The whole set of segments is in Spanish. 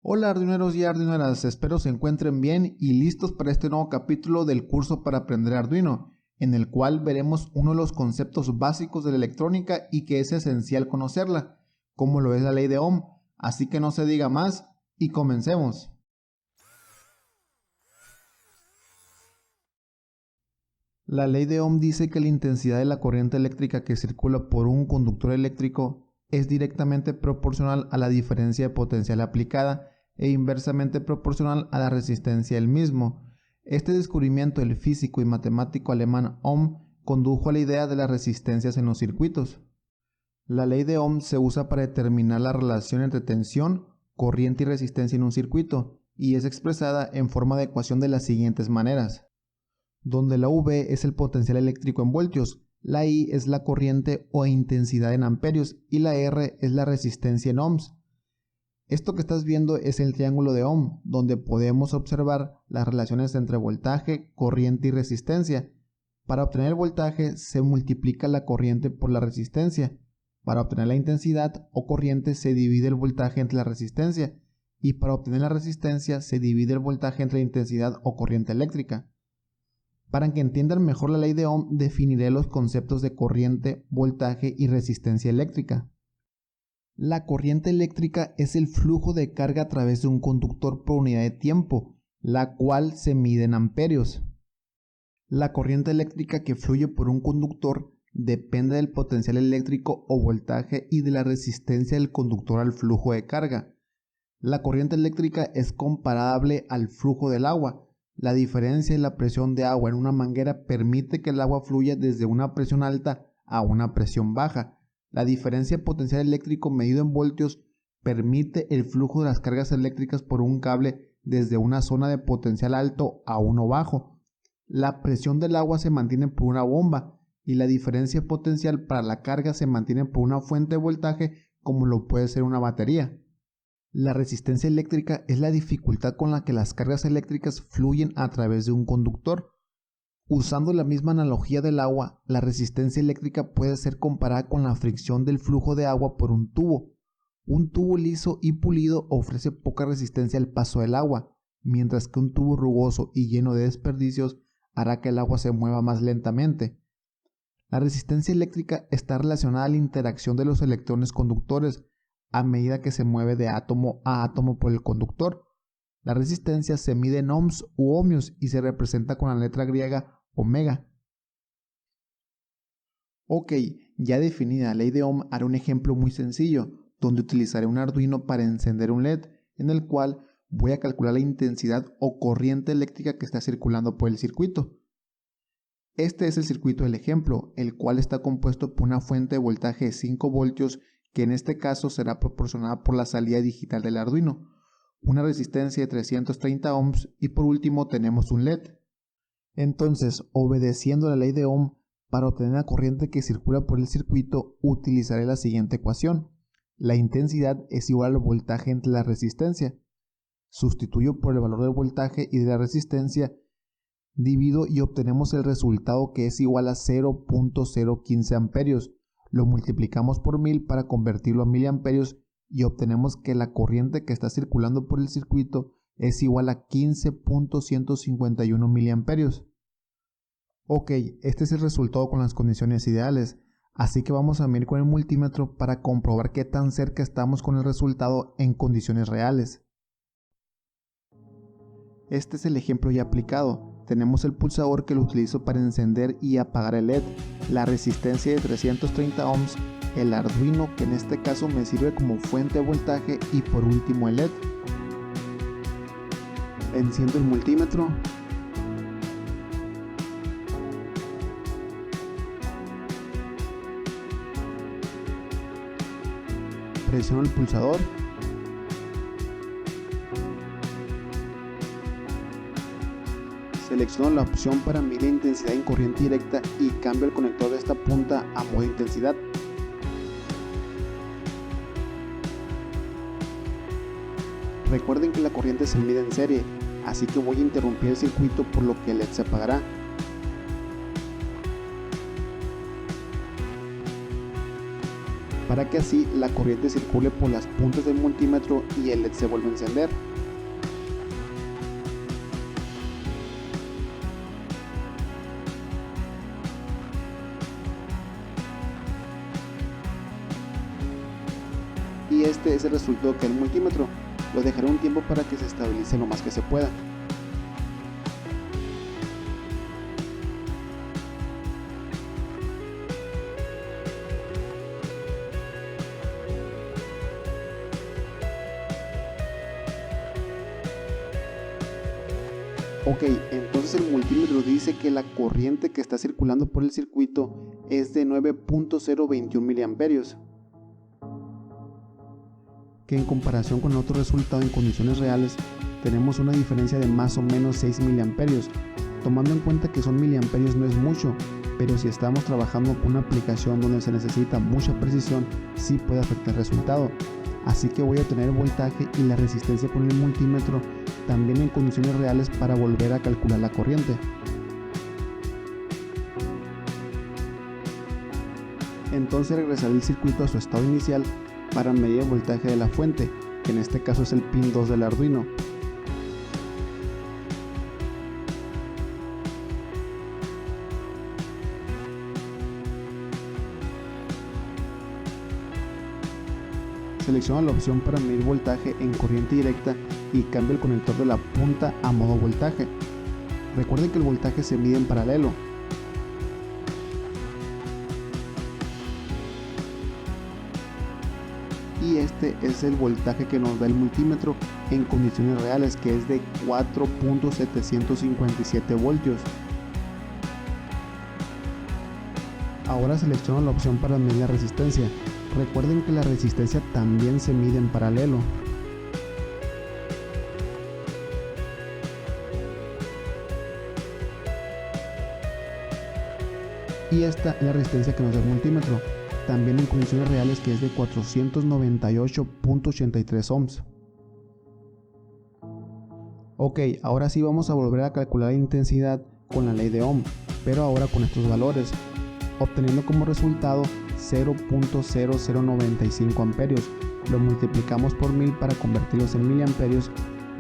Hola arduineros y arduineras, espero se encuentren bien y listos para este nuevo capítulo del curso para aprender Arduino, en el cual veremos uno de los conceptos básicos de la electrónica y que es esencial conocerla, como lo es la ley de Ohm. Así que no se diga más y comencemos. La ley de Ohm dice que la intensidad de la corriente eléctrica que circula por un conductor eléctrico es directamente proporcional a la diferencia de potencial aplicada e inversamente proporcional a la resistencia del mismo. Este descubrimiento del físico y matemático alemán Ohm condujo a la idea de las resistencias en los circuitos. La ley de Ohm se usa para determinar la relación entre tensión, corriente y resistencia en un circuito, y es expresada en forma de ecuación de las siguientes maneras, donde la V es el potencial eléctrico en voltios, la I es la corriente o intensidad en amperios y la R es la resistencia en ohms. Esto que estás viendo es el triángulo de Ohm, donde podemos observar las relaciones entre voltaje, corriente y resistencia. Para obtener el voltaje se multiplica la corriente por la resistencia. Para obtener la intensidad o corriente se divide el voltaje entre la resistencia. Y para obtener la resistencia se divide el voltaje entre la intensidad o corriente eléctrica. Para que entiendan mejor la ley de Ohm, definiré los conceptos de corriente, voltaje y resistencia eléctrica. La corriente eléctrica es el flujo de carga a través de un conductor por unidad de tiempo, la cual se mide en amperios. La corriente eléctrica que fluye por un conductor depende del potencial eléctrico o voltaje y de la resistencia del conductor al flujo de carga. La corriente eléctrica es comparable al flujo del agua. La diferencia en la presión de agua en una manguera permite que el agua fluya desde una presión alta a una presión baja. La diferencia de potencial eléctrico medido en voltios permite el flujo de las cargas eléctricas por un cable desde una zona de potencial alto a uno bajo. La presión del agua se mantiene por una bomba y la diferencia potencial para la carga se mantiene por una fuente de voltaje como lo puede ser una batería. La resistencia eléctrica es la dificultad con la que las cargas eléctricas fluyen a través de un conductor. Usando la misma analogía del agua, la resistencia eléctrica puede ser comparada con la fricción del flujo de agua por un tubo. Un tubo liso y pulido ofrece poca resistencia al paso del agua, mientras que un tubo rugoso y lleno de desperdicios hará que el agua se mueva más lentamente. La resistencia eléctrica está relacionada a la interacción de los electrones conductores a medida que se mueve de átomo a átomo por el conductor. La resistencia se mide en ohms u ohmios y se representa con la letra griega omega. Ok, ya definida la ley de Ohm, haré un ejemplo muy sencillo, donde utilizaré un Arduino para encender un LED, en el cual voy a calcular la intensidad o corriente eléctrica que está circulando por el circuito. Este es el circuito del ejemplo, el cual está compuesto por una fuente de voltaje de 5 voltios, que en este caso será proporcionada por la salida digital del Arduino, una resistencia de 330 ohms y por último tenemos un LED. Entonces, obedeciendo la ley de Ohm, para obtener la corriente que circula por el circuito, utilizaré la siguiente ecuación. La intensidad es igual al voltaje entre la resistencia. Sustituyo por el valor del voltaje y de la resistencia, divido y obtenemos el resultado que es igual a 0.015 amperios. Lo multiplicamos por 1000 para convertirlo a miliamperios y obtenemos que la corriente que está circulando por el circuito es igual a 15.151 miliamperios. Ok, este es el resultado con las condiciones ideales, así que vamos a medir con el multímetro para comprobar qué tan cerca estamos con el resultado en condiciones reales. Este es el ejemplo ya aplicado. Tenemos el pulsador que lo utilizo para encender y apagar el LED, la resistencia de 330 ohms, el Arduino que en este caso me sirve como fuente de voltaje y por último el LED. Enciendo el multímetro. Presiono el pulsador. Selecciono la opción para medir la intensidad en corriente directa y cambio el conector de esta punta a modo de intensidad. Recuerden que la corriente se mide en serie, así que voy a interrumpir el circuito por lo que el LED se apagará. para que así la corriente circule por las puntas del multímetro y el LED se vuelva a encender. Y este es el resultado que da el multímetro. Lo dejaré un tiempo para que se estabilice lo más que se pueda. Ok, entonces el multímetro dice que la corriente que está circulando por el circuito es de 9.021 miliamperios, que en comparación con otro resultado en condiciones reales tenemos una diferencia de más o menos 6 miliamperios. Tomando en cuenta que son miliamperios no es mucho, pero si estamos trabajando con una aplicación donde se necesita mucha precisión, sí puede afectar el resultado. Así que voy a obtener el voltaje y la resistencia con el multímetro también en condiciones reales para volver a calcular la corriente. Entonces regresaré el circuito a su estado inicial para medir el voltaje de la fuente, que en este caso es el pin 2 del Arduino. Selecciona la opción para medir voltaje en corriente directa y cambia el conector de la punta a modo voltaje. Recuerden que el voltaje se mide en paralelo. Y este es el voltaje que nos da el multímetro en condiciones reales, que es de 4.757 voltios. Ahora selecciono la opción para medir la resistencia. Recuerden que la resistencia también se mide en paralelo. Y esta es la resistencia que nos da el multímetro, también en condiciones reales, que es de 498.83 ohms. Ok, ahora sí vamos a volver a calcular la intensidad con la ley de Ohm, pero ahora con estos valores, obteniendo como resultado 0.0095 amperios. Lo multiplicamos por 1000 para convertirlos en miliamperios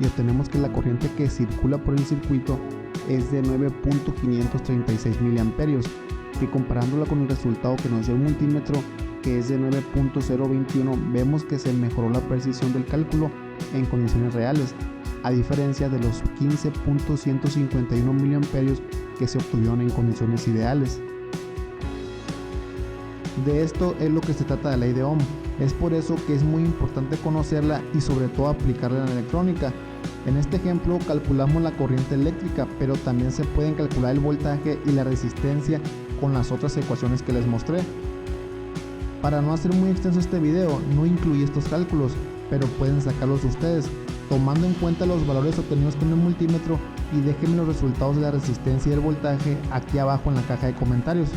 y obtenemos que la corriente que circula por el circuito es de 9.536 miliamperios, que comparándola con el resultado que nos dio el multímetro, que es de 9.021, vemos que se mejoró la precisión del cálculo en condiciones reales, a diferencia de los 15.151 miliamperios que se obtuvieron en condiciones ideales. De esto es lo que se trata de la ley de Ohm. Es por eso que es muy importante conocerla y sobre todo aplicarla en la electrónica. En este ejemplo calculamos la corriente eléctrica, pero también se pueden calcular el voltaje y la resistencia con las otras ecuaciones que les mostré. Para no hacer muy extenso este video, no incluí estos cálculos, pero pueden sacarlos ustedes, tomando en cuenta los valores obtenidos con el multímetro, y déjenme los resultados de la resistencia y el voltaje aquí abajo en la caja de comentarios.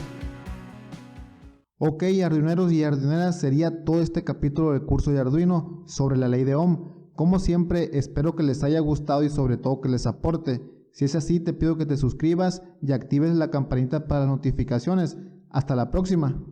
Ok, arduineros y arduineras, sería todo este capítulo del curso de Arduino sobre la ley de Ohm. Como siempre, espero que les haya gustado y sobre todo que les aporte. Si es así, te pido que te suscribas y actives la campanita para las notificaciones. Hasta la próxima.